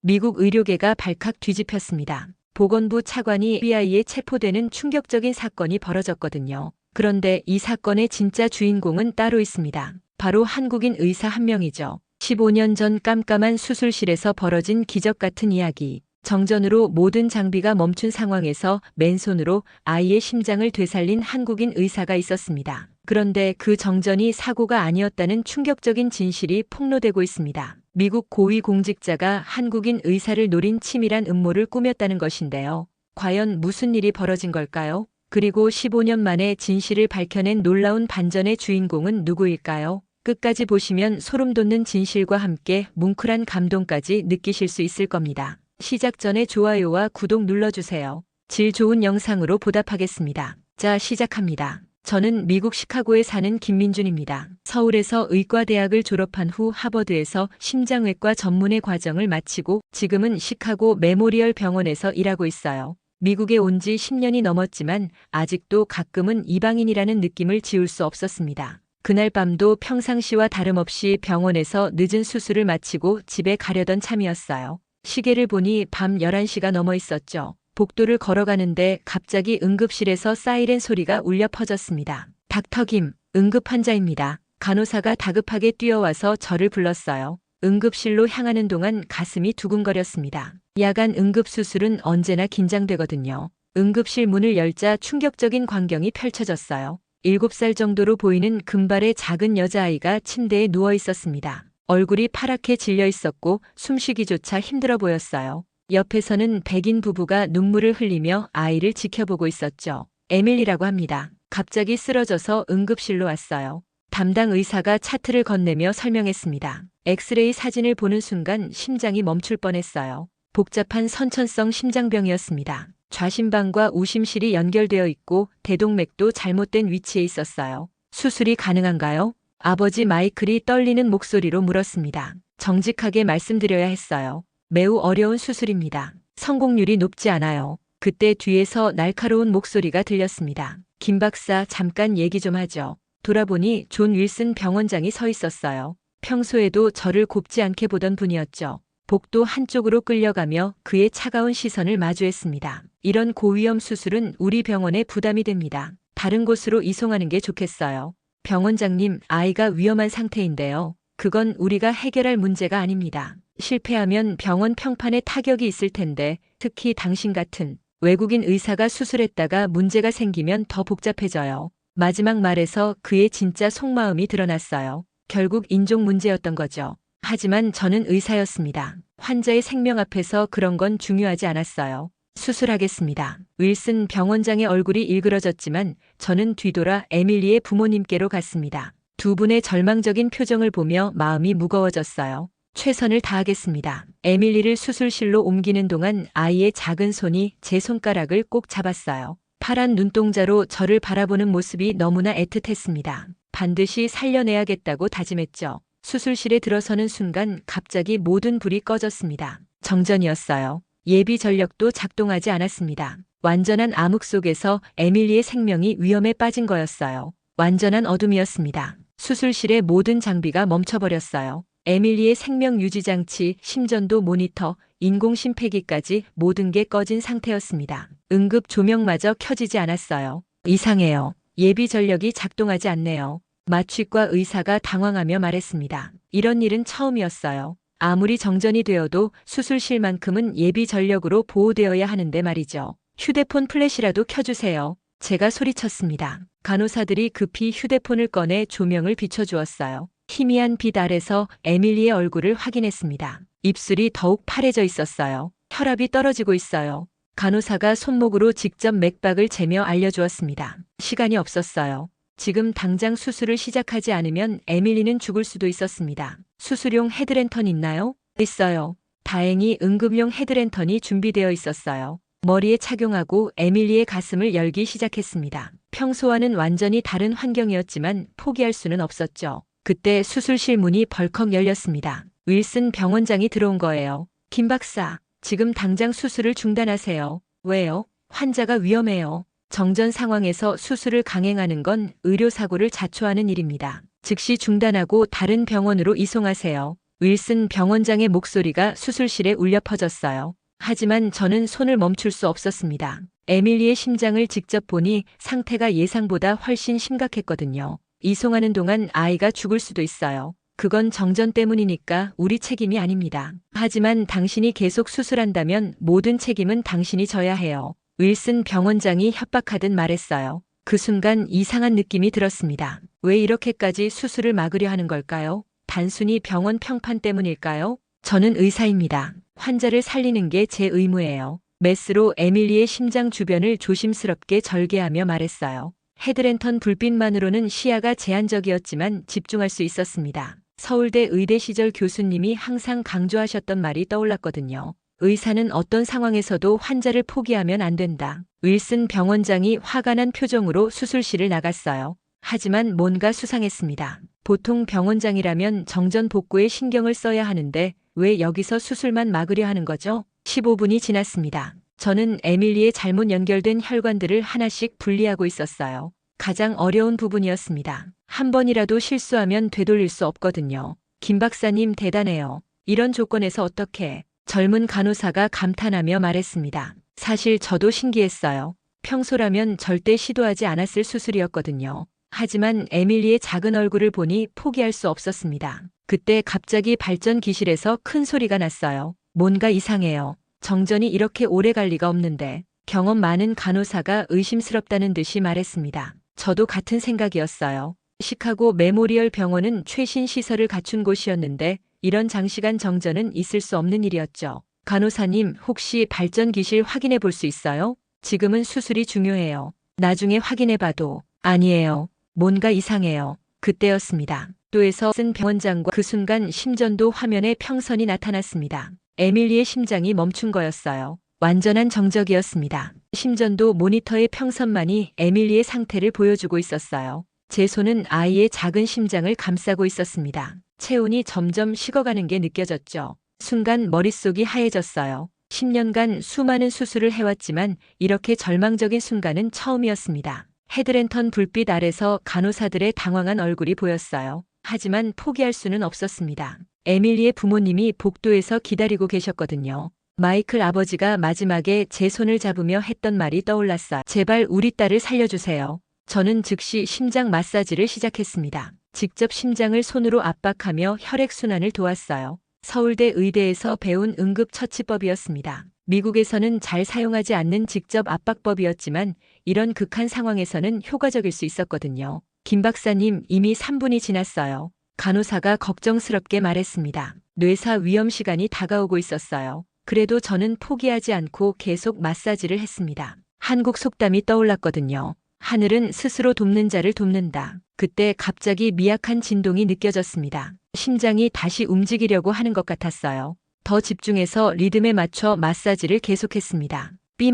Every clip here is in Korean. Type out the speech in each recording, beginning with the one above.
미국 의료계가 발칵 뒤집혔습니다. 보건부 차관이 FBI에 체포되는 충격적인 사건이 벌어졌거든요. 그런데 이 사건의 진짜 주인공은 따로 있습니다. 바로 한국인 의사 한 명이죠. 15년 전 깜깜한 수술실에서 벌어진 기적 같은 이야기. 정전으로 모든 장비가 멈춘 상황에서 맨손으로 아이의 심장을 되살린 한국인 의사가 있었습니다. 그런데 그 정전이 사고가 아니었다는 충격적인 진실이 폭로되고 있습니다. 미국 고위공직자가 한국인 의사를 노린 치밀한 음모를 꾸몄다는 것인데요. 과연 무슨 일이 벌어진 걸까요? 그리고 15년 만에 진실을 밝혀낸 놀라운 반전의 주인공은 누구일까요? 끝까지 보시면 소름 돋는 진실과 함께 뭉클한 감동까지 느끼실 수 있을 겁니다. 시작 전에 좋아요와 구독 눌러주세요. 질 좋은 영상으로 보답하겠습니다. 자, 시작합니다. 저는 미국 시카고에 사는 김민준입니다. 서울에서 의과대학을 졸업한 후 하버드에서 심장외과 전문의 과정을 마치고 지금은 시카고 메모리얼 병원에서 일하고 있어요. 미국에 온 지 10년이 넘었지만 아직도 가끔은 이방인이라는 느낌을 지울 수 없었습니다. 그날 밤도 평상시와 다름없이 병원에서 늦은 수술을 마치고 집에 가려던 참이었어요. 시계를 보니 밤 11시가 넘어 있었죠. 복도를 걸어가는데 갑자기 응급실에서 사이렌 소리가 울려 퍼졌습니다. 닥터 김, 응급 환자입니다. 간호사가 다급하게 뛰어와서 저를 불렀어요. 응급실로 향하는 동안 가슴이 두근거렸습니다. 야간 응급수술은 언제나 긴장되거든요. 응급실 문을 열자 충격적인 광경이 펼쳐졌어요. 7살 정도로 보이는 금발의 작은 여자아이가 침대에 누워 있었습니다. 얼굴이 파랗게 질려 있었고 숨쉬기조차 힘들어 보였어요. 옆에서는 백인 부부가 눈물을 흘리며 아이를 지켜보고 있었죠. 에밀리라고 합니다. 갑자기 쓰러져서 응급실로 왔어요. 담당 의사가 차트를 건네며 설명했습니다. 엑스레이 사진을 보는 순간 심장이 멈출 뻔했어요. 복잡한 선천성 심장병이었습니다. 좌심방과 우심실이 연결되어 있고 대동맥도 잘못된 위치에 있었어요. 수술이 가능한가요? 아버지 마이클이 떨리는 목소리로 물었습니다. 정직하게 말씀드려야 했어요. 매우 어려운 수술입니다. 성공률이 높지 않아요. 그때 뒤에서 날카로운 목소리가 들렸습니다. 김 박사, 잠깐 얘기 좀 하죠. 돌아보니 존 윌슨 병원장이 서 있었어요. 평소에도 저를 곱지 않게 보던 분이었죠. 복도 한쪽으로 끌려가며 그의 차가운 시선을 마주했습니다. 이런 고위험 수술은 우리 병원에 부담이 됩니다. 다른 곳으로 이송하는 게 좋겠어요. 병원장님, 아이가 위험한 상태인데요. 그건 우리가 해결할 문제가 아닙니다. 실패하면 병원 평판에 타격이 있을 텐데 특히 당신 같은 외국인 의사가 수술했다가 문제가 생기면 더 복잡해져요. 마지막 말에서 그의 진짜 속마음이 드러났어요. 결국 인종 문제였던 거죠. 하지만 저는 의사였습니다. 환자의 생명 앞에서 그런 건 중요하지 않았어요. 수술하겠습니다. 윌슨 병원장의 얼굴이 일그러졌지만 저는 뒤돌아 에밀리의 부모님께로 갔습니다. 두 분의 절망적인 표정을 보며 마음이 무거워졌어요. 최선을 다하겠습니다. 에밀리를 수술실로 옮기는 동안 아이의 작은 손이 제 손가락을 꼭 잡았어요. 파란 눈동자로 저를 바라보는 모습이 너무나 애틋했습니다. 반드시 살려내야겠다고 다짐했죠. 수술실에 들어서는 순간 갑자기 모든 불이 꺼졌습니다. 정전이었어요. 예비 전력도 작동하지 않았습니다. 완전한 암흑 속에서 에밀리의 생명이 위험에 빠진 거였어요. 완전한 어둠이었습니다. 수술실의 모든 장비가 멈춰버렸어요. 에밀리의 생명 유지 장치, 심전도 모니터, 인공 심폐기까지 모든 게 꺼진 상태였습니다. 응급 조명마저 켜지지 않았어요. 이상해요. 예비 전력이 작동하지 않네요. 마취과 의사가 당황하며 말했습니다. 이런 일은 처음이었어요. 아무리 정전이 되어도 수술실만큼은 예비 전력으로 보호되어야 하는데 말이죠. 휴대폰 플래시라도 켜주세요. 제가 소리쳤습니다. 간호사들이 급히 휴대폰을 꺼내 조명을 비춰주었어요. 희미한 빛 아래서 에밀리의 얼굴을 확인했습니다. 입술이 더욱 파래져 있었어요. 혈압이 떨어지고 있어요. 간호사가 손목으로 직접 맥박을 재며 알려주었습니다. 시간이 없었어요. 지금 당장 수술을 시작하지 않으면 에밀리는 죽을 수도 있었습니다. 수술용 헤드랜턴 있나요? 있어요. 다행히 응급용 헤드랜턴이 준비되어 있었어요. 머리에 착용하고 에밀리의 가슴을 열기 시작했습니다. 평소와는 완전히 다른 환경이었지만 포기할 수는 없었죠. 그때 수술실 문이 벌컥 열렸습니다. 윌슨 병원장이 들어온 거예요. 김 박사, 지금 당장 수술을 중단하세요. 왜요? 환자가 위험해요. 정전 상황에서 수술을 강행하는 건 의료사고를 자초하는 일입니다. 즉시 중단하고 다른 병원으로 이송하세요. 윌슨 병원장의 목소리가 수술실에 울려 퍼졌어요. 하지만 저는 손을 멈출 수 없었습니다. 에밀리의 심장을 직접 보니 상태가 예상보다 훨씬 심각했거든요. 이송하는 동안 아이가 죽을 수도 있어요. 그건 정전 때문이니까 우리 책임이 아닙니다. 하지만 당신이 계속 수술한다면 모든 책임은 당신이 져야 해요. 윌슨 병원장이 협박하듯 말했어요. 그 순간 이상한 느낌이 들었습니다. 왜 이렇게까지 수술을 막으려 하는 걸까요? 단순히 병원 평판 때문일까요? 저는 의사입니다. 환자를 살리는 게 제 의무예요. 메스로 에밀리의 심장 주변을 조심스럽게 절개하며 말했어요. 헤드랜턴 불빛만으로는 시야가 제한적이었지만 집중할 수 있었습니다. 서울대 의대 시절 교수님이 항상 강조하셨던 말이 떠올랐거든요. 의사는 어떤 상황에서도 환자를 포기하면 안 된다. 윌슨 병원장이 화가 난 표정으로 수술실을 나갔어요. 하지만 뭔가 수상했습니다. 보통 병원장이라면 정전 복구에 신경을 써야 하는데 왜 여기서 수술만 막으려 하는 거죠? 15분이 지났습니다. 저는 에밀리의 잘못 연결된 혈관들을 하나씩 분리하고 있었어요. 가장 어려운 부분이었습니다. 한 번이라도 실수하면 되돌릴 수 없거든요. 김 박사님 대단해요. 이런 조건에서 어떻게? 젊은 간호사가 감탄하며 말했습니다. 사실 저도 신기했어요. 평소라면 절대 시도하지 않았을 수술이었거든요. 하지만 에밀리의 작은 얼굴을 보니 포기할 수 없었습니다. 그때 갑자기 발전 기실에서 큰 소리가 났어요. 뭔가 이상해요. 정전이 이렇게 오래 갈 리가 없는데. 경험 많은 간호사가 의심스럽다는 듯이 말했습니다. 저도 같은 생각이었어요. 시카고 메모리얼 병원은 최신 시설을 갖춘 곳이었는데 이런 장시간 정전은 있을 수 없는 일이었죠. 간호사님, 혹시 발전 기실 확인해 볼 수 있어요? 지금은 수술이 중요해요. 나중에 확인해 봐도. 아니에요. 뭔가 이상해요. 그때였습니다. 또에서 쓴 병원장과 그 순간 심전도 화면에 평선이 나타났습니다. 에밀리의 심장이 멈춘 거였어요. 완전한 정적이었습니다. 심전도 모니터의 평선만이 에밀리의 상태를 보여주고 있었어요. 제 손은 아이의 작은 심장을 감싸고 있었습니다. 체온이 점점 식어가는 게 느껴졌죠. 순간 머릿속이 하얘졌어요. 10년간 수많은 수술을 해왔지만 이렇게 절망적인 순간은 처음이었습니다. 헤드랜턴 불빛 아래서 간호사들의 당황한 얼굴이 보였어요. 하지만 포기할 수는 없었습니다. 에밀리의 부모님이 복도에서 기다리고 계셨거든요. 마이클 아버지가 마지막에 제 손을 잡으며 했던 말이 떠올랐어요. 제발 우리 딸을 살려주세요. 저는 즉시 심장 마사지를 시작했습니다. 직접 심장을 손으로 압박하며 혈액순환을 도왔어요. 서울대 의대에서 배운 응급처치법이었습니다. 미국에서는 잘 사용하지 않는 직접 압박법이었지만 이런 극한 상황에서는 효과적일 수 있었거든요. 김 박사님, 이미 3분이 지났어요. 간호사가 걱정스럽게 말했습니다. 뇌사 위험 시간이 다가오고 있었어요. 그래도 저는 포기하지 않고 계속 마사지를 했습니다. 한국 속담이 떠올랐거든요. 하늘은 스스로 돕는 자를 돕는다. 그때 갑자기 미약한 진동이 느껴졌습니다. 심장이 다시 움직이려고 하는 것 같았어요. 더 집중해서 리듬에 맞춰 마사지를 계속했습니다. B-.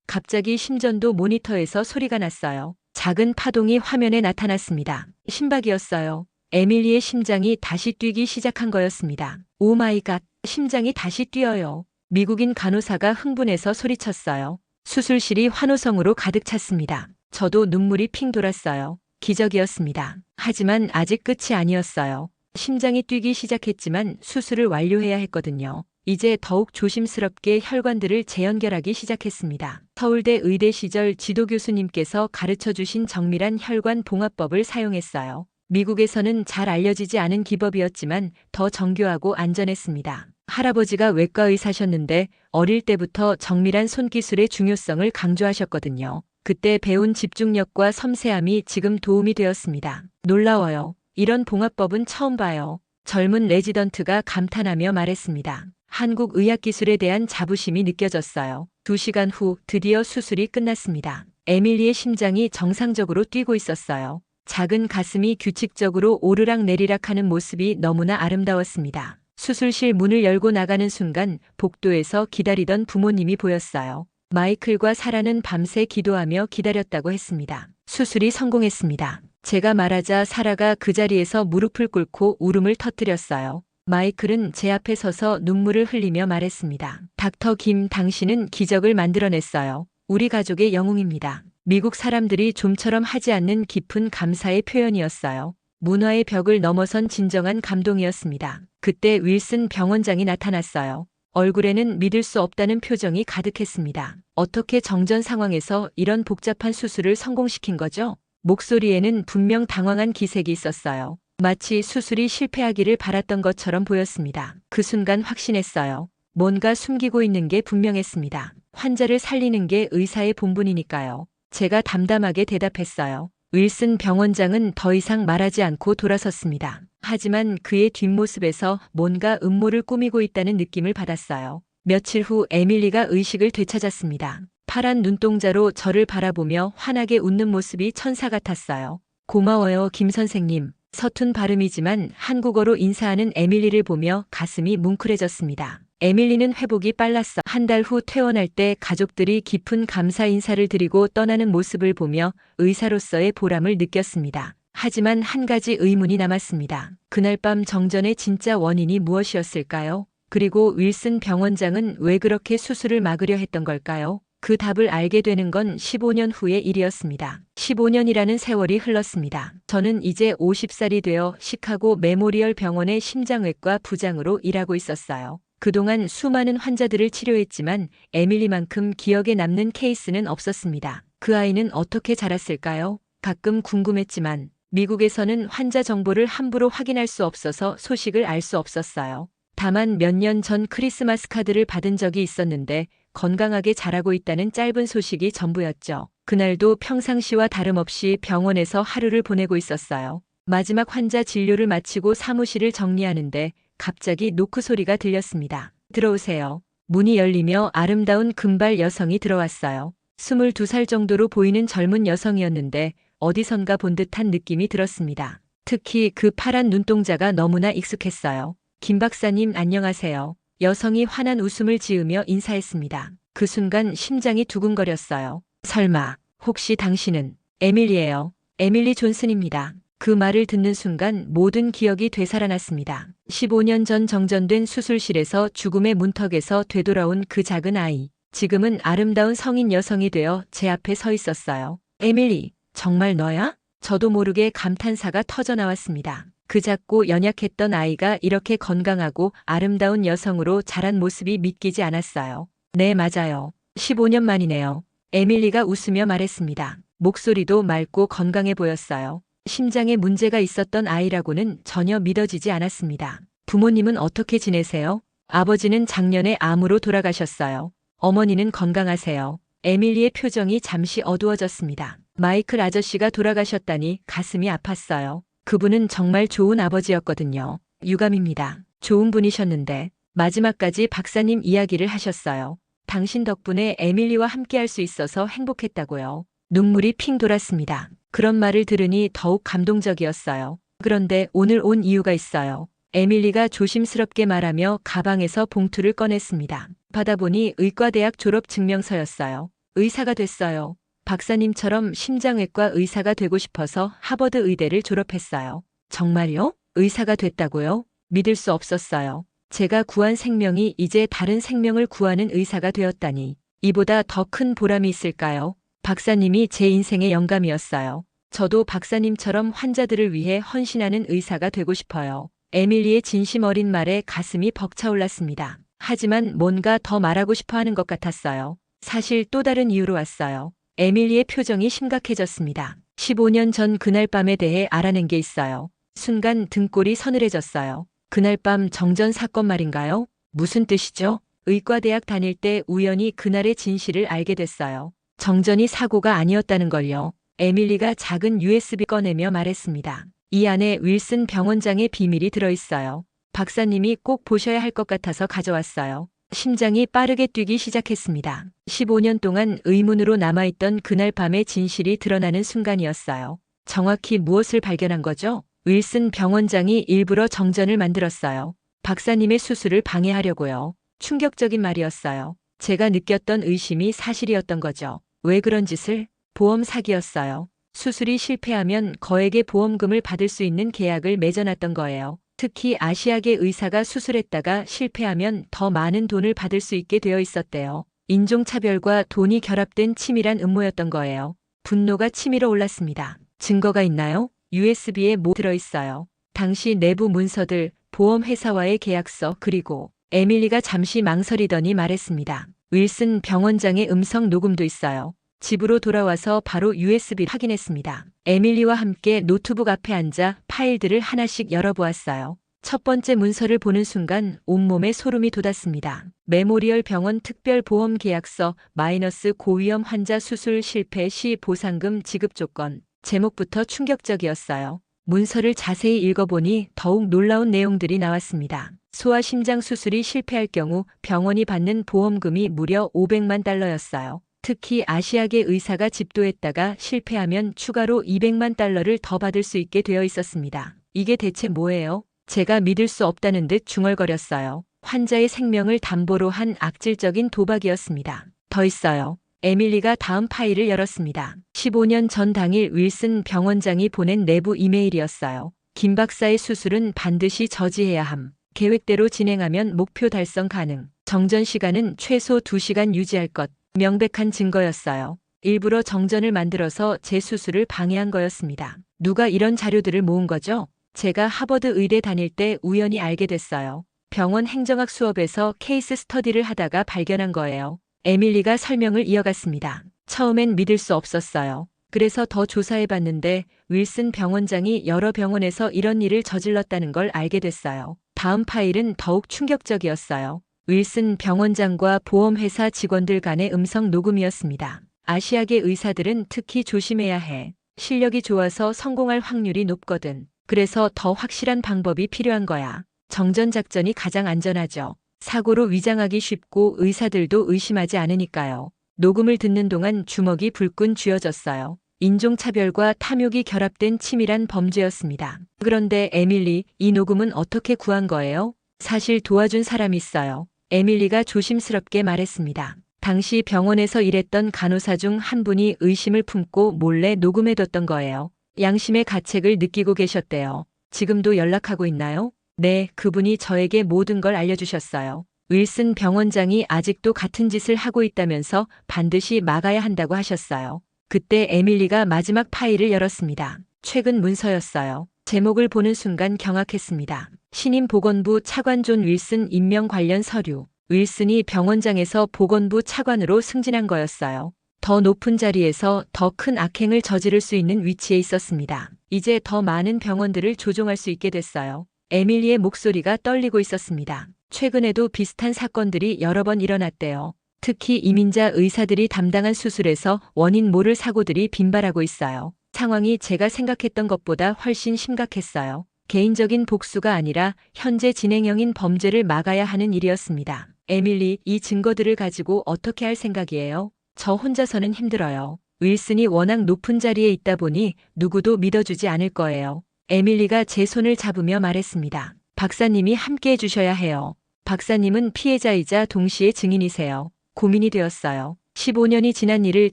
갑자기 심전도 모니터에서 소리가 났어요. 작은 파동이 화면에 나타났습니다. 심박이었어요. 에밀리의 심장이 다시 뛰기 시작한 거였습니다. 오 마이 갓, 심장이 다시 뛰어요. 미국인 간호사가 흥분해서 소리쳤어요. 수술실이 환호성으로 가득 찼습니다. 저도 눈물이 핑 돌았어요. 기적이었습니다. 하지만 아직 끝이 아니었어요. 심장이 뛰기 시작했지만 수술을 완료해야 했거든요. 이제 더욱 조심스럽게 혈관들을 재연결하기 시작했습니다. 서울대 의대 시절 지도 교수님께서 가르쳐 주신 정밀한 혈관 봉합법을 사용했어요. 미국에서는 잘 알려지지 않은 기법이었지만 더 정교하고 안전했습니다. 할아버지가 외과 의사셨는데 어릴 때부터 정밀한 손기술의 중요성을 강조하셨거든요. 그때 배운 집중력과 섬세함이 지금 도움이 되었습니다. 놀라워요. 이런 봉합법은 처음 봐요. 젊은 레지던트가 감탄하며 말했습니다. 한국 의학기술에 대한 자부심이 느껴졌어요. 2시간 후 드디어 수술이 끝났습니다. 에밀리의 심장이 정상적으로 뛰고 있었어요. 작은 가슴이 규칙적으로 오르락 내리락 하는 모습이 너무나 아름다웠습니다. 수술실 문을 열고 나가는 순간 복도에서 기다리던 부모님이 보였어요. 마이클과 사라는 밤새 기도하며 기다렸다고 했습니다. 수술이 성공했습니다. 제가 말하자 사라가 그 자리에서 무릎을 꿇고 울음을 터뜨렸어요. 마이클은 제 앞에 서서 눈물을 흘리며 말했습니다. 닥터 김, 당신은 기적을 만들어냈어요. 우리 가족의 영웅입니다. 미국 사람들이 좀처럼 하지 않는 깊은 감사의 표현이었어요. 문화의 벽을 넘어선 진정한 감동이었습니다. 그때 윌슨 병원장이 나타났어요. 얼굴에는 믿을 수 없다는 표정이 가득했습니다. 어떻게 정전 상황에서 이런 복잡한 수술을 성공시킨 거죠? 목소리에는 분명 당황한 기색이 있었어요. 마치 수술이 실패하기를 바랐던 것처럼 보였습니다. 그 순간 확신했어요. 뭔가 숨기고 있는 게 분명했습니다. 환자를 살리는 게 의사의 본분이니까요. 제가 담담하게 대답했어요. 윌슨 병원장은 더 이상 말하지 않고 돌아섰습니다. 하지만 그의 뒷모습에서 뭔가 음모를 꾸미고 있다는 느낌을 받았어요. 며칠 후 에밀리가 의식을 되찾았습니다. 파란 눈동자로 저를 바라보며 환하게 웃는 모습이 천사 같았어요. 고마워요, 김 선생님. 서툰 발음이지만 한국어로 인사하는 에밀리를 보며 가슴이 뭉클해졌습니다. 에밀리는 회복이 빨랐어. 한 달 후 퇴원할 때 가족들이 깊은 감사 인사를 드리고 떠나는 모습을 보며 의사로서의 보람을 느꼈습니다. 하지만 한 가지 의문이 남았습니다. 그날 밤 정전의 진짜 원인이 무엇이었을까요? 그리고 윌슨 병원장은 왜 그렇게 수술을 막으려 했던 걸까요? 그 답을 알게 되는 건 15년 후의 일이었습니다. 15년이라는 세월이 흘렀습니다. 저는 이제 50살이 되어 시카고 메모리얼 병원의 심장외과 부장으로 일하고 있었어요. 그동안 수많은 환자들을 치료했지만 에밀리만큼 기억에 남는 케이스는 없었습니다. 그 아이는 어떻게 자랐을까요? 가끔 궁금했지만 미국에서는 환자 정보를 함부로 확인할 수 없어서 소식을 알 수 없었어요. 다만 몇 년 전 크리스마스 카드를 받은 적이 있었는데 건강하게 자라고 있다는 짧은 소식이 전부였죠. 그날도 평상시와 다름없이 병원에서 하루를 보내고 있었어요. 마지막 환자 진료를 마치고 사무실을 정리하는데 갑자기 노크 소리가 들렸습니다. 들어오세요. 문이 열리며 아름다운 금발 여성이 들어왔어요. 22살 정도로 보이는 젊은 여성이었는데 어디선가 본 듯한 느낌이 들었습니다. 특히 그 파란 눈동자가 너무나 익숙했어요. 김 박사님 안녕하세요. 여성이 환한 웃음을 지으며 인사했습니다. 그 순간 심장이 두근거렸어요. 설마 혹시 당신은 에밀리예요. 에밀리 존슨입니다. 그 말을 듣는 순간 모든 기억이 되살아났습니다. 15년 전 정전된 수술실에서 죽음의 문턱에서 되돌아온 그 작은 아이. 지금은 아름다운 성인 여성이 되어 제 앞에 서 있었어요. 에밀리, 정말 너야? 저도 모르게 감탄사가 터져나왔습니다. 그 작고 연약했던 아이가 이렇게 건강하고 아름다운 여성으로 자란 모습이 믿기지 않았어요. 네, 맞아요. 15년 만이네요. 에밀리가 웃으며 말했습니다. 목소리도 맑고 건강해 보였어요. 심장에 문제가 있었던 아이라고는 전혀 믿어지지 않았습니다. 부모님은 어떻게 지내세요? 아버지는 작년에 암으로 돌아가셨어요. 어머니는 건강하세요. 에밀리의 표정이 잠시 어두워졌습니다. 마이클 아저씨가 돌아가셨다니 가슴이 아팠어요. 그분은 정말 좋은 아버지였거든요. 유감입니다. 좋은 분이셨는데 마지막까지 박사님 이야기를 하셨어요. 당신 덕분에 에밀리와 함께할 수 있어서 행복했다고요. 눈물이 핑 돌았습니다. 그런 말을 들으니 더욱 감동적이었어요. 그런데 오늘 온 이유가 있어요. 에밀리가 조심스럽게 말하며 가방에서 봉투를 꺼냈습니다. 받아보니 의과대학 졸업 증명서였어요. 의사가 됐어요. 박사님처럼 심장외과 의사가 되고 싶어서 하버드 의대를 졸업했어요. 정말요? 의사가 됐다고요? 믿을 수 없었어요. 제가 구한 생명이 이제 다른 생명을 구하는 의사가 되었다니. 이보다 더 큰 보람이 있을까요? 박사님이 제 인생의 영감이었어요. 저도 박사님처럼 환자들을 위해 헌신하는 의사가 되고 싶어요. 에밀리의 진심 어린 말에 가슴이 벅차올랐습니다. 하지만 뭔가 더 말하고 싶어 하는 것 같았어요. 사실 또 다른 이유로 왔어요. 에밀리의 표정이 심각해졌습니다. 15년 전 그날 밤에 대해 알아낸 게 있어요. 순간 등골이 서늘해졌어요. 그날 밤 정전 사건 말인가요? 무슨 뜻이죠? 의과대학 다닐 때 우연히 그날의 진실을 알게 됐어요. 정전이 사고가 아니었다는 걸요. 에밀리가 작은 USB 꺼내며 말했습니다. 이 안에 윌슨 병원장의 비밀이 들어있어요. 박사님이 꼭 보셔야 할 것 같아서 가져왔어요. 심장이 빠르게 뛰기 시작했습니다. 15년 동안 의문으로 남아있던 그날 밤의 진실이 드러나는 순간이었어요. 정확히 무엇을 발견한 거죠? 윌슨 병원장이 일부러 정전을 만들었어요. 박사님의 수술을 방해하려고요. 충격적인 말이었어요. 제가 느꼈던 의심이 사실이었던 거죠. 왜 그런 짓을? 보험 사기였어요. 수술이 실패하면 거액의 보험금을 받을 수 있는 계약을 맺어놨던 거예요. 특히 아시아계 의사가 수술했다가 실패하면 더 많은 돈을 받을 수 있게 되어 있었대요. 인종차별과 돈이 결합된 치밀한 음모였던 거예요. 분노가 치밀어 올랐습니다. 증거가 있나요? USB에 뭐 들어있어요. 당시 내부 문서들, 보험회사와의 계약서, 그리고 에밀리가 잠시 망설이더니 말했습니다. 윌슨 병원장의 음성 녹음도 있어요. 집으로 돌아와서 바로 USB를 확인했습니다. 에밀리와 함께 노트북 앞에 앉아 파일들을 하나씩 열어보았어요. 첫 번째 문서를 보는 순간 온몸에 소름이 돋았습니다. 메모리얼 병원 특별보험 계약서 마이너스 고위험 환자 수술 실패 시 보상금 지급 조건. 제목부터 충격적이었어요. 문서를 자세히 읽어보니 더욱 놀라운 내용들이 나왔습니다. 소아심장 수술이 실패할 경우 병원이 받는 보험금이 무려 500만 달러였어요. 특히 아시아계 의사가 집도했다가 실패하면 추가로 200만 달러를 더 받을 수 있게 되어 있었습니다. 이게 대체 뭐예요? 제가 믿을 수 없다는 듯 중얼거렸어요. 환자의 생명을 담보로 한 악질적인 도박이었습니다. 더 있어요. 에밀리가 다음 파일을 열었습니다. 15년 전 당일 윌슨 병원장이 보낸 내부 이메일이었어요. 김 박사의 수술은 반드시 저지해야 함. 계획대로 진행하면 목표 달성 가능. 정전 시간은 최소 2시간 유지할 것. 명백한 증거였어요. 일부러 정전을 만들어서 제 수술을 방해한 거였습니다. 누가 이런 자료들을 모은 거죠? 제가 하버드 의대 다닐 때 우연히 알게 됐어요. 병원 행정학 수업에서 케이스 스터디를 하다가 발견한 거예요. 에밀리가 설명을 이어갔습니다. 처음엔 믿을 수 없었어요. 그래서 더 조사해봤는데 윌슨 병원장이 여러 병원에서 이런 일을 저질렀다는 걸 알게 됐어요. 다음 파일은 더욱 충격적이었어요. 윌슨 병원장과 보험회사 직원들 간의 음성 녹음이었습니다. 아시아계 의사들은 특히 조심해야 해. 실력이 좋아서 성공할 확률이 높거든. 그래서 더 확실한 방법이 필요한 거야. 정전 작전이 가장 안전하죠. 사고로 위장하기 쉽고 의사들도 의심하지 않으니까요. 녹음을 듣는 동안 주먹이 불끈 쥐어졌어요. 인종차별과 탐욕이 결합된 치밀한 범죄였습니다. 그런데 에밀리, 이 녹음은 어떻게 구한 거예요? 사실 도와준 사람이 있어요. 에밀리가 조심스럽게 말했습니다. 당시 병원에서 일했던 간호사 중 한 분이 의심을 품고 몰래 녹음해뒀던 거예요. 양심의 가책을 느끼고 계셨대요. 지금도 연락하고 있나요? 네, 그분이 저에게 모든 걸 알려주셨어요. 윌슨 병원장이 아직도 같은 짓을 하고 있다면서 반드시 막아야 한다고 하셨어요. 그때 에밀리가 마지막 파일을 열었습니다. 최근 문서였어요. 제목을 보는 순간 경악했습니다. 신임 보건부 차관 존 윌슨 임명 관련 서류. 윌슨이 병원장에서 보건부 차관으로 승진한 거였어요. 더 높은 자리에서 더 큰 악행을 저지를 수 있는 위치에 있었습니다. 이제 더 많은 병원들을 조종할 수 있게 됐어요. 에밀리의 목소리가 떨리고 있었습니다. 최근에도 비슷한 사건들이 여러 번 일어났대요. 특히 이민자 의사들이 담당한 수술에서 원인 모를 사고들이 빈발하고 있어요. 상황이 제가 생각했던 것보다 훨씬 심각했어요. 개인적인 복수가 아니라 현재 진행형인 범죄를 막아야 하는 일이었습니다. 에밀리, 이 증거들을 가지고 어떻게 할 생각이에요? 저 혼자서는 힘들어요. 윌슨이 워낙 높은 자리에 있다 보니 누구도 믿어주지 않을 거예요. 에밀리가 제 손을 잡으며 말했습니다. 박사님이 함께 해주셔야 해요. 박사님은 피해자이자 동시에 증인이세요. 고민이 되었어요. 15년이 지난 일을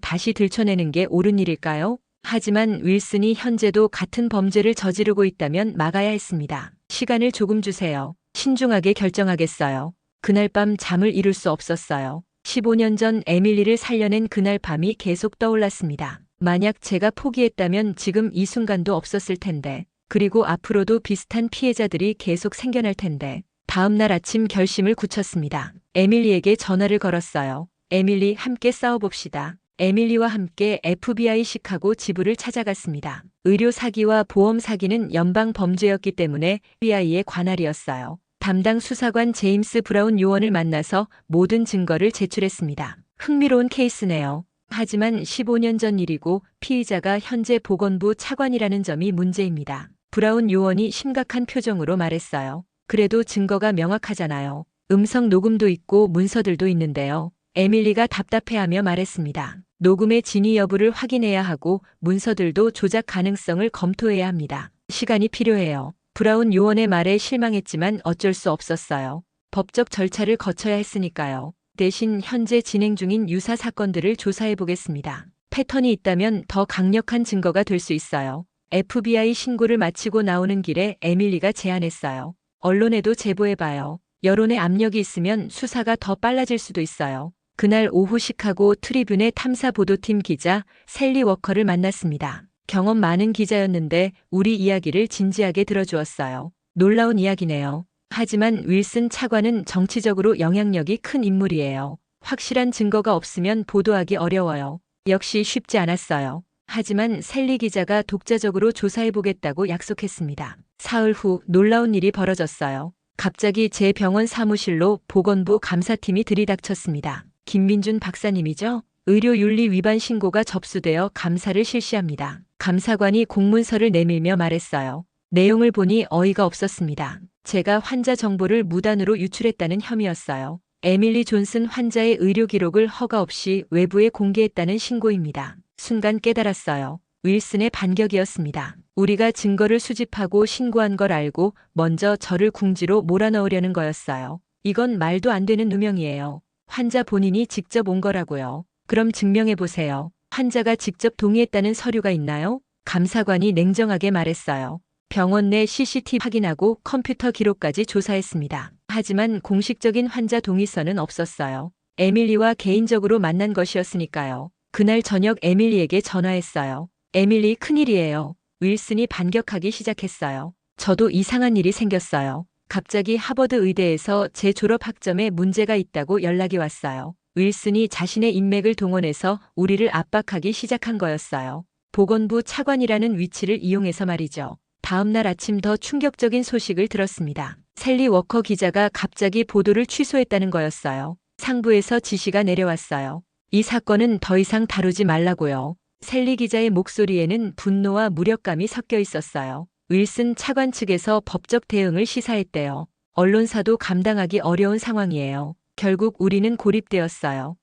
다시 들춰내는 게 옳은 일일까요? 하지만 윌슨이 현재도 같은 범죄를 저지르고 있다면 막아야 했습니다. 시간을 조금 주세요. 신중하게 결정하겠어요. 그날 밤 잠을 이룰 수 없었어요. 15년 전 에밀리를 살려낸 그날 밤이 계속 떠올랐습니다. 만약 제가 포기했다면 지금 이 순간도 없었을 텐데. 그리고 앞으로도 비슷한 피해자들이 계속 생겨날 텐데. 다음 날 아침 결심을 굳혔습니다. 에밀리에게 전화를 걸었어요. 에밀리, 함께 싸워봅시다. 에밀리와 함께 FBI 시카고 지부를 찾아갔습니다. 의료 사기와 보험 사기는 연방 범죄였기 때문에 FBI의 관할이었어요. 담당 수사관 제임스 브라운 요원을 만나서 모든 증거를 제출했습니다. 흥미로운 케이스네요. 하지만 15년 전 일이고 피의자가 현재 보건부 차관이라는 점이 문제입니다. 브라운 요원이 심각한 표정으로 말했어요. 그래도 증거가 명확하잖아요. 음성 녹음도 있고 문서들도 있는데요. 에밀리가 답답해하며 말했습니다. 녹음의 진위 여부를 확인해야 하고 문서들도 조작 가능성을 검토해야 합니다. 시간이 필요해요. 브라운 요원의 말에 실망했지만 어쩔 수 없었어요. 법적 절차를 거쳐야 했으니까요. 대신 현재 진행 중인 유사 사건들을 조사해 보겠습니다. 패턴이 있다면 더 강력한 증거가 될 수 있어요. FBI 신고를 마치고 나오는 길에 에밀리가 제안했어요. 언론에도 제보해봐요. 여론의 압력이 있으면 수사가 더 빨라질 수도 있어요. 그날 오후 시카고 트리뷴의 탐사 보도팀 기자 셀리 워커를 만났습니다. 경험 많은 기자였는데 우리 이야기를 진지하게 들어주었어요. 놀라운 이야기네요. 하지만 윌슨 차관은 정치적으로 영향력이 큰 인물이에요. 확실한 증거가 없으면 보도하기 어려워요. 역시 쉽지 않았어요. 하지만 셀리 기자가 독자적으로 조사해보겠다고 약속했습니다. 사흘 후 놀라운 일이 벌어졌어요. 갑자기 제 병원 사무실로 보건부 감사팀이 들이닥쳤습니다. 김민준 박사님이죠? 의료윤리 위반 신고가 접수되어 감사를 실시합니다. 감사관이 공문서를 내밀며 말했어요. 내용을 보니 어이가 없었습니다. 제가 환자 정보를 무단으로 유출했다는 혐의였어요. 에밀리 존슨 환자의 의료 기록을 허가 없이 외부에 공개했다는 신고입니다. 순간 깨달았어요. 윌슨의 반격이었습니다. 우리가 증거를 수집하고 신고한 걸 알고 먼저 저를 궁지로 몰아넣으려는 거였어요. 이건 말도 안 되는 누명이에요. 환자 본인이 직접 온 거라고요. 그럼 증명해보세요. 환자가 직접 동의했다는 서류가 있나요? 감사관이 냉정하게 말했어요. 병원 내 CCTV 확인하고 컴퓨터 기록까지 조사했습니다. 하지만 공식적인 환자 동의서는 없었어요. 에밀리와 개인적으로 만난 것이었으니까요. 그날 저녁 에밀리에게 전화했어요. 에밀리, 큰일이에요. 윌슨이 반격하기 시작했어요. 저도 이상한 일이 생겼어요. 갑자기 하버드 의대에서 제 졸업 학점에 문제가 있다고 연락이 왔어요. 윌슨이 자신의 인맥을 동원해서 우리를 압박하기 시작한 거였어요. 보건부 차관이라는 위치를 이용해서 말이죠. 다음 날 아침 더 충격적인 소식을 들었습니다. 셀리 워커 기자가 갑자기 보도를 취소했다는 거였어요. 상부에서 지시가 내려왔어요. 이 사건은 더 이상 다루지 말라고요. 셀리 기자의 목소리에는 분노와 무력감이 섞여 있었어요. 윌슨 차관 측에서 법적 대응을 시사했대요. 언론사도 감당하기 어려운 상황이에요. 결국 우리는 고립되었어요.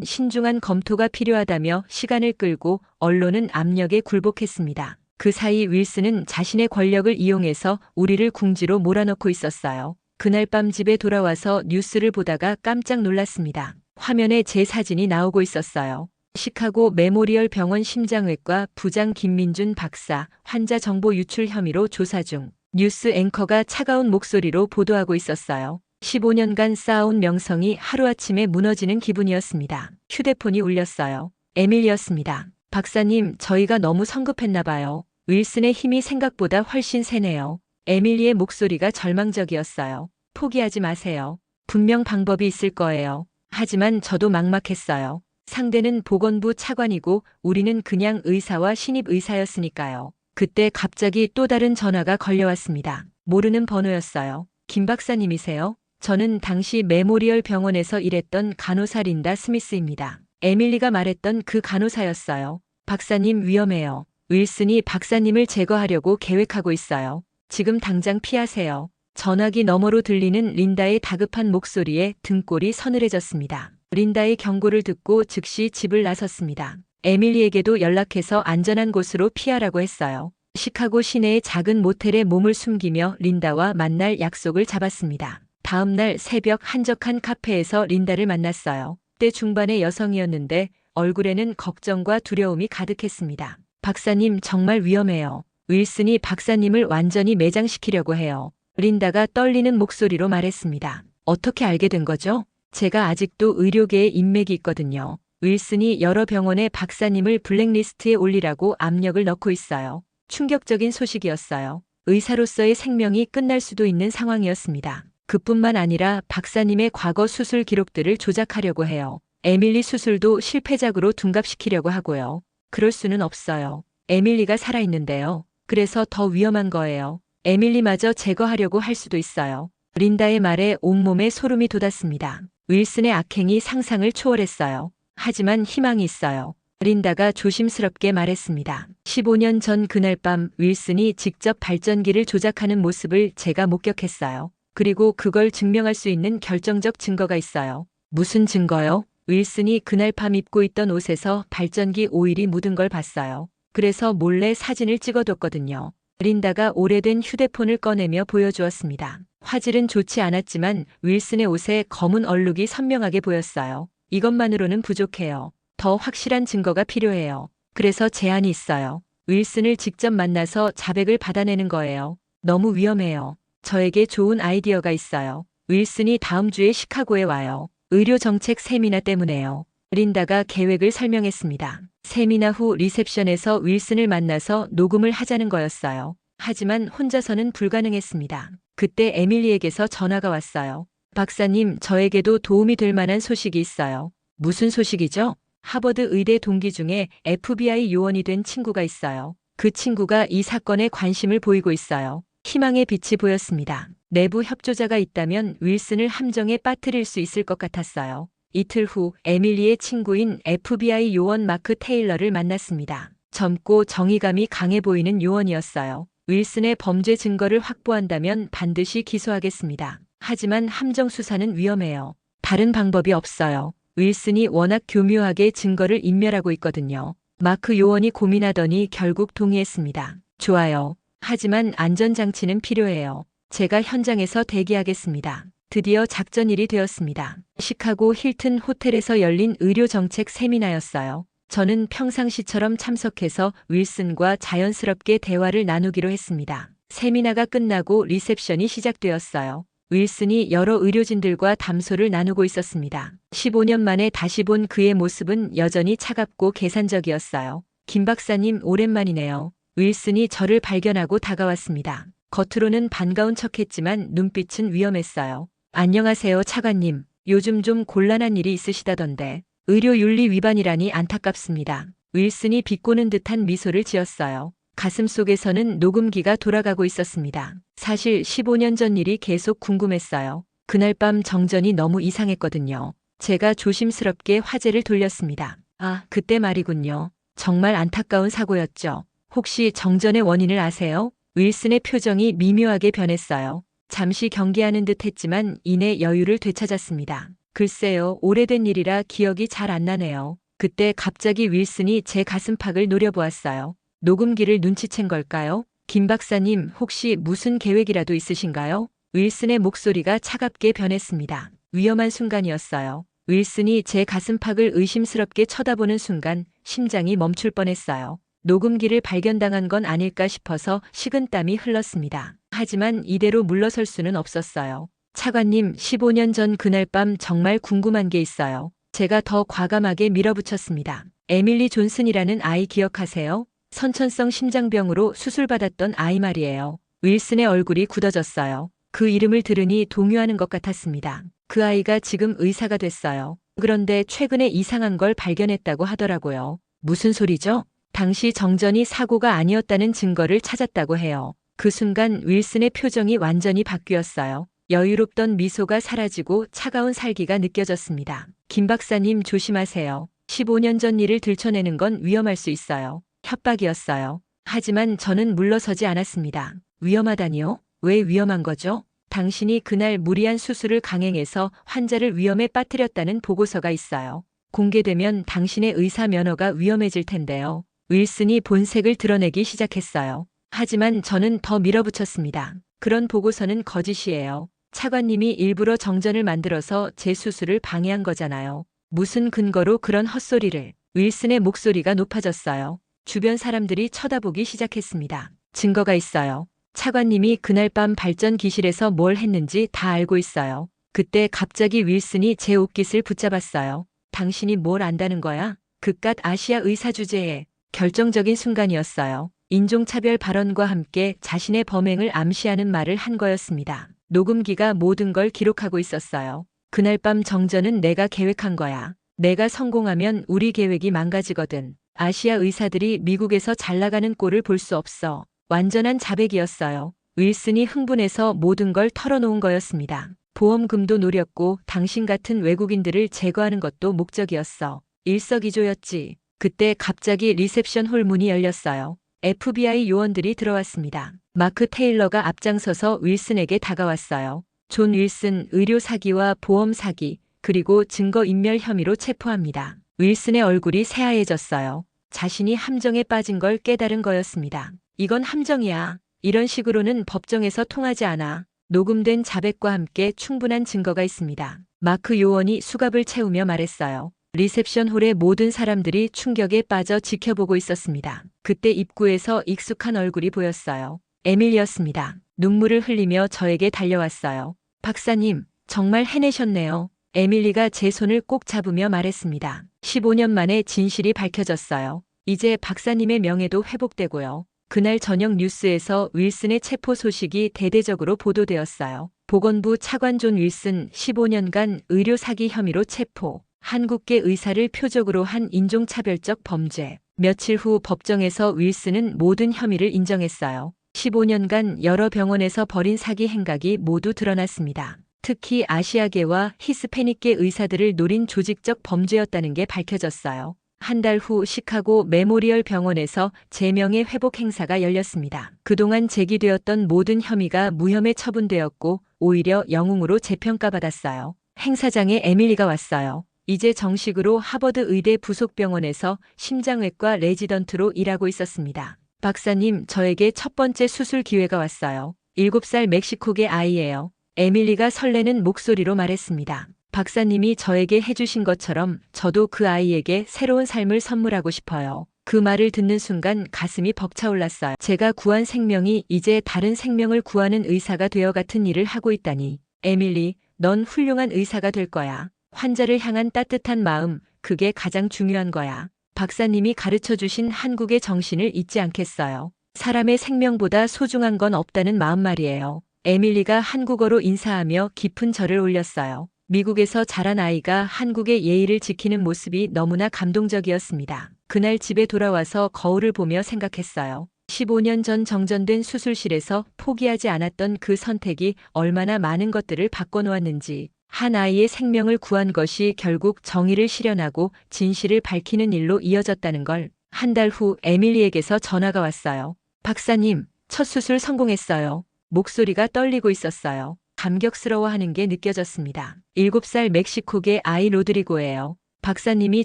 신중한 검토가 필요하다며 시간을 끌고 언론은 압력에 굴복했습니다. 그 사이 윌슨은 자신의 권력을 이용해서 우리를 궁지로 몰아넣고 있었어요. 그날 밤 집에 돌아와서 뉴스를 보다가 깜짝 놀랐습니다. 화면에 제 사진이 나오고 있었어요. 시카고 메모리얼 병원 심장외과 부장 김민준 박사, 환자 정보 유출 혐의로 조사 중. 뉴스 앵커가 차가운 목소리로 보도하고 있었어요. 15년간 쌓아온 명성이 하루아침에 무너지는 기분이었습니다. 휴대폰이 울렸어요. 에밀리였습니다. 박사님, 저희가 너무 성급했나 봐요. 윌슨의 힘이 생각보다 훨씬 세네요. 에밀리의 목소리가 절망적이었어요. 포기하지 마세요. 분명 방법이 있을 거예요. 하지만 저도 막막했어요. 상대는 보건부 차관이고 우리는 그냥 의사와 신입 의사였으니까요. 그때 갑자기 또 다른 전화가 걸려왔습니다. 모르는 번호였어요. 김 박사님이세요? 저는 당시 메모리얼 병원에서 일했던 간호사 린다 스미스입니다. 에밀리가 말했던 그 간호사였어요. 박사님 위험해요. 윌슨이 박사님을 제거하려고 계획하고 있어요. 지금 당장 피하세요. 전화기 너머로 들리는 린다의 다급한 목소리에 등골이 서늘해졌습니다. 린다의 경고를 듣고 즉시 집을 나섰습니다. 에밀리에게도 연락해서 안전한 곳으로 피하라고 했어요. 시카고 시내의 작은 모텔에 몸을 숨기며 린다와 만날 약속을 잡았습니다. 다음 날 새벽 한적한 카페에서 린다를 만났어요. 때 중반의 여성이었는데 얼굴에는 걱정과 두려움이 가득했습니다. 박사님 정말 위험해요. 윌슨이 박사님을 완전히 매장시키려고 해요. 린다가 떨리는 목소리로 말했습니다. 어떻게 알게 된 거죠? 제가 아직도 의료계에 인맥이 있거든요. 윌슨이 여러 병원의 박사님을 블랙리스트에 올리라고 압력을 넣고 있어요. 충격적인 소식이었어요. 의사로서의 생명이 끝날 수도 있는 상황이었습니다. 그뿐만 아니라 박사님의 과거 수술 기록들을 조작하려고 해요. 에밀리 수술도 실패작으로 둔갑시키려고 하고요. 그럴 수는 없어요. 에밀리가 살아있는데요. 그래서 더 위험한 거예요. 에밀리마저 제거하려고 할 수도 있어요. 린다의 말에 온몸에 소름이 돋았습니다. 윌슨의 악행이 상상을 초월했어요. 하지만 희망이 있어요. 린다가 조심스럽게 말했습니다. 15년 전 그날 밤 윌슨이 직접 발전기를 조작하는 모습을 제가 목격했어요. 그리고 그걸 증명할 수 있는 결정적 증거가 있어요. 무슨 증거요? 윌슨이 그날 밤 입고 있던 옷에서 발전기 오일이 묻은 걸 봤어요. 그래서 몰래 사진을 찍어뒀거든요. 린다가 오래된 휴대폰을 꺼내며 보여주었습니다. 화질은 좋지 않았지만 윌슨의 옷에 검은 얼룩이 선명하게 보였어요. 이것만으로는 부족해요. 더 확실한 증거가 필요해요. 그래서 제안이 있어요. 윌슨을 직접 만나서 자백을 받아내는 거예요. 너무 위험해요. 저에게 좋은 아이디어가 있어요. 윌슨이 다음 주에 시카고에 와요. 의료정책 세미나 때문에요. 린다가 계획을 설명했습니다. 세미나 후 리셉션에서 윌슨을 만나서 녹음을 하자는 거였어요. 하지만 혼자서는 불가능했습니다. 그때 에밀리에게서 전화가 왔어요. 박사님, 저에게도 도움이 될 만한 소식이 있어요. 무슨 소식이죠? 하버드 의대 동기 중에 FBI 요원이 된 친구가 있어요. 그 친구가 이 사건에 관심을 보이고 있어요. 희망의 빛이 보였습니다. 내부 협조자가 있다면 윌슨을 함정에 빠뜨릴 수 있을 것 같았어요. 이틀 후 에밀리의 친구인 FBI 요원 마크 테일러를 만났습니다. 젊고 정의감이 강해 보이는 요원이었어요. 윌슨의 범죄 증거를 확보한다면 반드시 기소하겠습니다. 하지만 함정 수사는 위험해요. 다른 방법이 없어요. 윌슨이 워낙 교묘하게 증거를 인멸하고 있거든요. 마크 요원이 고민하더니 결국 동의했습니다. 좋아요. 하지만 안전장치는 필요해요. 제가 현장에서 대기하겠습니다. 드디어 작전일이 되었습니다. 시카고 힐튼 호텔에서 열린 의료정책 세미나였어요. 저는 평상시처럼 참석해서 윌슨과 자연스럽게 대화를 나누기로 했습니다. 세미나가 끝나고 리셉션이 시작되었어요. 윌슨이 여러 의료진들과 담소를 나누고 있었습니다. 15년 만에 다시 본 그의 모습은 여전히 차갑고 계산적이었어요. 김 박사님, 오랜만이네요. 윌슨이 저를 발견하고 다가왔습니다. 겉으로는 반가운 척했지만 눈빛은 위험했어요. 안녕하세요, 차관님. 요즘 좀 곤란한 일이 있으시다던데. 의료윤리 위반이라니 안타깝습니다. 윌슨이 비꼬는 듯한 미소를 지었어요. 가슴속에서는 녹음기가 돌아가고 있었습니다. 사실 15년 전 일이 계속 궁금했어요. 그날 밤 정전이 너무 이상했거든요. 제가 조심스럽게 화제를 돌렸습니다. 아, 그때 말이군요. 정말 안타까운 사고였죠. 혹시 정전의 원인을 아세요? 윌슨의 표정이 미묘하게 변했어요. 잠시 경계하는 듯 했지만 이내 여유를 되찾았습니다. 글쎄요, 오래된 일이라 기억이 잘 안 나네요. 그때 갑자기 윌슨이 제 가슴팍을 노려보았어요. 녹음기를 눈치챈 걸까요? 김 박사님, 혹시 무슨 계획이라도 있으신가요? 윌슨의 목소리가 차갑게 변했습니다. 위험한 순간이었어요. 윌슨이 제 가슴팍을 의심스럽게 쳐다보는 순간 심장이 멈출 뻔했어요. 녹음기를 발견당한 건 아닐까 싶어서 식은땀이 흘렀습니다. 하지만 이대로 물러설 수는 없었어요. 차관님, 15년 전 그날 밤 정말 궁금한 게 있어요. 제가 더 과감하게 밀어붙였습니다. 에밀리 존슨이라는 아이 기억하세요? 선천성 심장병으로 수술받았던 아이 말이에요. 윌슨의 얼굴이 굳어졌어요. 그 이름을 들으니 동요하는 것 같았습니다. 그 아이가 지금 의사가 됐어요. 그런데 최근에 이상한 걸 발견했다고 하더라고요. 무슨 소리죠? 당시 정전이 사고가 아니었다는 증거를 찾았다고 해요. 그 순간 윌슨의 표정이 완전히 바뀌었어요. 여유롭던 미소가 사라지고 차가운 살기가 느껴졌습니다. 김 박사님, 조심하세요. 15년 전 일을 들춰내는 건 위험할 수 있어요. 협박이었어요. 하지만 저는 물러서지 않았습니다. 위험하다니요? 왜 위험한 거죠? 당신이 그날 무리한 수술을 강행해서 환자를 위험에 빠뜨렸다는 보고서가 있어요. 공개되면 당신의 의사 면허가 위험해질 텐데요. 윌슨이 본색을 드러내기 시작했어요. 하지만 저는 더 밀어붙였습니다. 그런 보고서는 거짓이에요. 차관님이 일부러 정전을 만들어서 제 수술을 방해한 거잖아요. 무슨 근거로 그런 헛소리를. 윌슨의 목소리가 높아졌어요. 주변 사람들이 쳐다보기 시작했습니다. 증거가 있어요. 차관님이 그날 밤 발전 기실에서 뭘 했는지 다 알고 있어요. 그때 갑자기 윌슨이 제 옷깃을 붙잡았어요. 당신이 뭘 안다는 거야? 그깟 아시아 의사 주제에. 결정적인 순간이었어요. 인종차별 발언과 함께 자신의 범행을 암시하는 말을 한 거였습니다. 녹음기가 모든 걸 기록하고 있었어요. 그날 밤 정전은 내가 계획한 거야. 내가 성공하면 우리 계획이 망가지거든. 아시아 의사들이 미국에서 잘 나가는 꼴을 볼 수 없어. 완전한 자백이었어요. 윌슨이 흥분해서 모든 걸 털어놓은 거였습니다. 보험금도 노렸고 당신 같은 외국인들을 제거하는 것도 목적이었어. 일석이조였지. 그때 갑자기 리셉션 홀 문이 열렸어요. FBI 요원들이 들어왔습니다. 마크 테일러가 앞장서서 윌슨에게 다가왔어요. 존 윌슨 의료 사기와 보험 사기, 그리고 증거 인멸 혐의로 체포합니다. 윌슨의 얼굴이 새하얘졌어요. 자신이 함정에 빠진 걸 깨달은 거였습니다. 이건 함정이야. 이런 식으로는 법정에서 통하지 않아. 녹음된 자백과 함께 충분한 증거가 있습니다. 마크 요원이 수갑을 채우며 말했어요. 리셉션 홀의 모든 사람들이 충격에 빠져 지켜보고 있었습니다. 그때 입구에서 익숙한 얼굴이 보였어요. 에밀리였습니다. 눈물을 흘리며 저에게 달려왔어요. 박사님, 정말 해내셨네요. 에밀리가 제 손을 꼭 잡으며 말했습니다. 15년 만에 진실이 밝혀졌어요. 이제 박사님의 명예도 회복되고요. 그날 저녁 뉴스에서 윌슨의 체포 소식이 대대적으로 보도되었어요. 보건부 차관 존 윌슨 15년간 의료 사기 혐의로 체포. 한국계 의사를 표적으로 한 인종차별적 범죄. 며칠 후 법정에서 윌슨은 모든 혐의를 인정했어요. 15년간 여러 병원에서 벌인 사기 행각이 모두 드러났습니다. 특히 아시아계와 히스패닉계 의사들을 노린 조직적 범죄였다는 게 밝혀졌어요. 한 달 후 시카고 메모리얼 병원에서 제명예 회복 행사가 열렸습니다. 그동안 제기되었던 모든 혐의가 무혐의 처분되었고 오히려 영웅으로 재평가받았어요. 행사장에 에밀리가 왔어요. 이제 정식으로 하버드 의대 부속병원에서 심장외과 레지던트로 일하고 있었습니다. 박사님, 저에게 첫 번째 수술 기회가 왔어요. 7살 멕시코계 아이예요. 에밀리가 설레는 목소리로 말했습니다. 박사님이 저에게 해주신 것처럼 저도 그 아이에게 새로운 삶을 선물하고 싶어요. 그 말을 듣는 순간 가슴이 벅차올랐어요. 제가 구한 생명이 이제 다른 생명을 구하는 의사가 되어 같은 일을 하고 있다니. 에밀리, 넌 훌륭한 의사가 될 거야. 환자를 향한 따뜻한 마음, 그게 가장 중요한 거야. 박사님이 가르쳐주신 한국의 정신을 잊지 않겠어요. 사람의 생명보다 소중한 건 없다는 마음 말이에요. 에밀리가 한국어로 인사하며 깊은 절을 올렸어요. 미국에서 자란 아이가 한국의 예의를 지키는 모습이 너무나 감동적이었습니다. 그날 집에 돌아와서 거울을 보며 생각했어요. 15년 전 정전된 수술실에서 포기하지 않았던 그 선택이 얼마나 많은 것들을 바꿔놓았는지. 한 아이의 생명을 구한 것이 결국 정의를 실현하고 진실을 밝히는 일로 이어졌다는 걸. 한 달 후 에밀리에게서 전화가 왔어요. 박사님, 첫 수술 성공했어요. 목소리가 떨리고 있었어요. 감격스러워하는 게 느껴졌습니다. 7살 멕시코계 아이 로드리고예요. 박사님이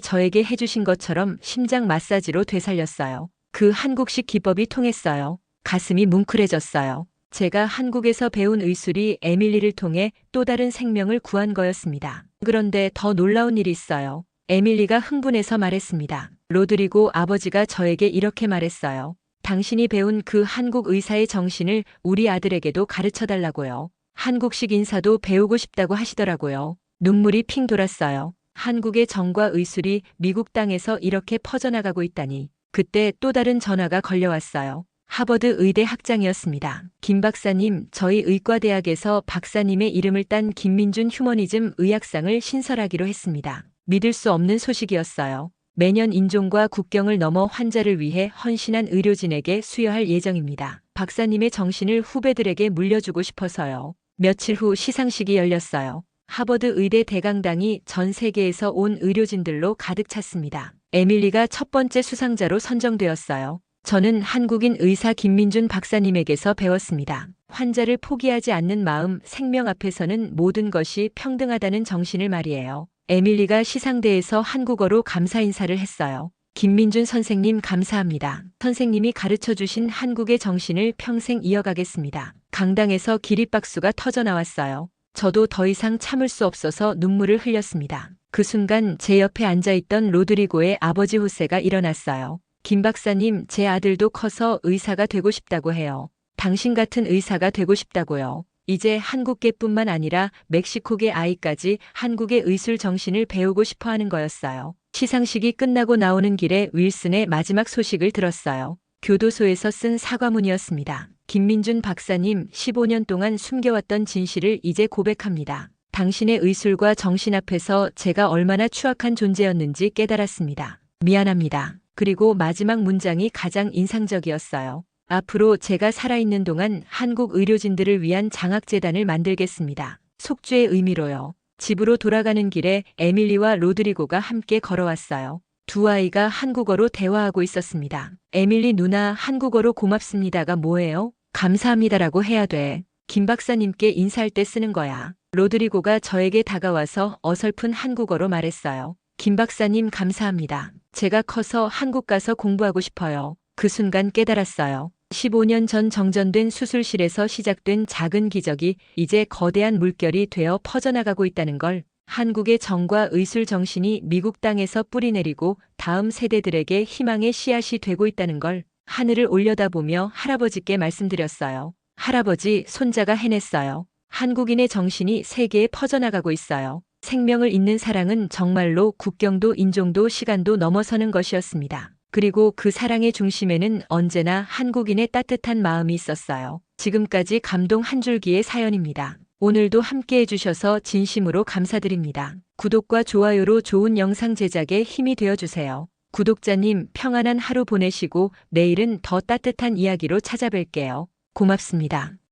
저에게 해주신 것처럼 심장 마사지로 되살렸어요. 그 한국식 기법이 통했어요. 가슴이 뭉클해졌어요. 제가 한국에서 배운 의술이 에밀리를 통해 또 다른 생명을 구한 거였습니다. 그런데 더 놀라운 일이 있어요. 에밀리가 흥분해서 말했습니다. 로드리고 아버지가 저에게 이렇게 말했어요. 당신이 배운 그 한국 의사의 정신을 우리 아들에게도 가르쳐달라고요. 한국식 인사도 배우고 싶다고 하시더라고요. 눈물이 핑 돌았어요. 한국의 정과 의술이 미국 땅에서 이렇게 퍼져나가고 있다니. 그때 또 다른 전화가 걸려왔어요. 하버드 의대 학장이었습니다. 김 박사님, 저희 의과대학에서 박사님의 이름을 딴 김민준 휴머니즘 의학상을 신설하기로 했습니다. 믿을 수 없는 소식이었어요. 매년 인종과 국경을 넘어 환자를 위해 헌신한 의료진에게 수여할 예정입니다. 박사님의 정신을 후배들에게 물려주고 싶어서요. 며칠 후 시상식이 열렸어요. 하버드 의대 대강당이 전 세계에서 온 의료진들로 가득 찼습니다. 에밀리가 첫 번째 수상자로 선정되었어요. 저는 한국인 의사 김민준 박사님에게서 배웠습니다. 환자를 포기하지 않는 마음, 생명 앞에서는 모든 것이 평등하다는 정신을 말이에요. 에밀리가 시상대에서 한국어로 감사 인사를 했어요. 김민준 선생님 감사합니다. 선생님이 가르쳐주신 한국의 정신을 평생 이어가겠습니다. 강당에서 기립박수가 터져 나왔어요. 저도 더 이상 참을 수 없어서 눈물을 흘렸습니다. 그 순간 제 옆에 앉아있던 로드리고의 아버지 호세가 일어났어요. 김 박사님, 제 아들도 커서 의사가 되고 싶다고 해요. 당신 같은 의사가 되고 싶다고요. 이제 한국계뿐만 아니라 멕시코계 아이까지 한국의 의술 정신을 배우고 싶어 하는 거였어요. 시상식이 끝나고 나오는 길에 윌슨의 마지막 소식을 들었어요. 교도소에서 쓴 사과문이었습니다. 김민준 박사님, 15년 동안 숨겨왔던 진실을 이제 고백합니다. 당신의 의술과 정신 앞에서 제가 얼마나 추악한 존재였는지 깨달았습니다. 미안합니다. 그리고 마지막 문장이 가장 인상적이었어요. 앞으로 제가 살아있는 동안 한국 의료진들을 위한 장학재단을 만들겠습니다. 속죄의 의미로요. 집으로 돌아가는 길에 에밀리와 로드리고가 함께 걸어왔어요. 두 아이가 한국어로 대화하고 있었습니다. 에밀리 누나, 한국어로 고맙습니다가 뭐예요? 감사합니다라고 해야 돼. 김 박사님께 인사할 때 쓰는 거야. 로드리고가 저에게 다가와서 어설픈 한국어로 말했어요. 김 박사님 감사합니다. 제가 커서 한국 가서 공부하고 싶어요. 그 순간 깨달았어요. 15년 전 정전된 수술실에서 시작된 작은 기적이 이제 거대한 물결이 되어 퍼져나가고 있다는 걸. 한국의 정과 의술 정신이 미국 땅에서 뿌리내리고 다음 세대들에게 희망의 씨앗이 되고 있다는 걸 하늘을 올려다보며 할아버지께 말씀드렸어요. 할아버지, 손자가 해냈어요. 한국인의 정신이 세계에 퍼져나가고 있어요. 생명을 잇는 사랑은 정말로 국경도 인종도 시간도 넘어서는 것이었습니다. 그리고 그 사랑의 중심에는 언제나 한국인의 따뜻한 마음이 있었어요. 지금까지 감동 한 줄기의 사연입니다. 오늘도 함께 해주셔서 진심으로 감사드립니다. 구독과 좋아요로 좋은 영상 제작에 힘이 되어주세요. 구독자님, 평안한 하루 보내시고 내일은 더 따뜻한 이야기로 찾아뵐게요. 고맙습니다.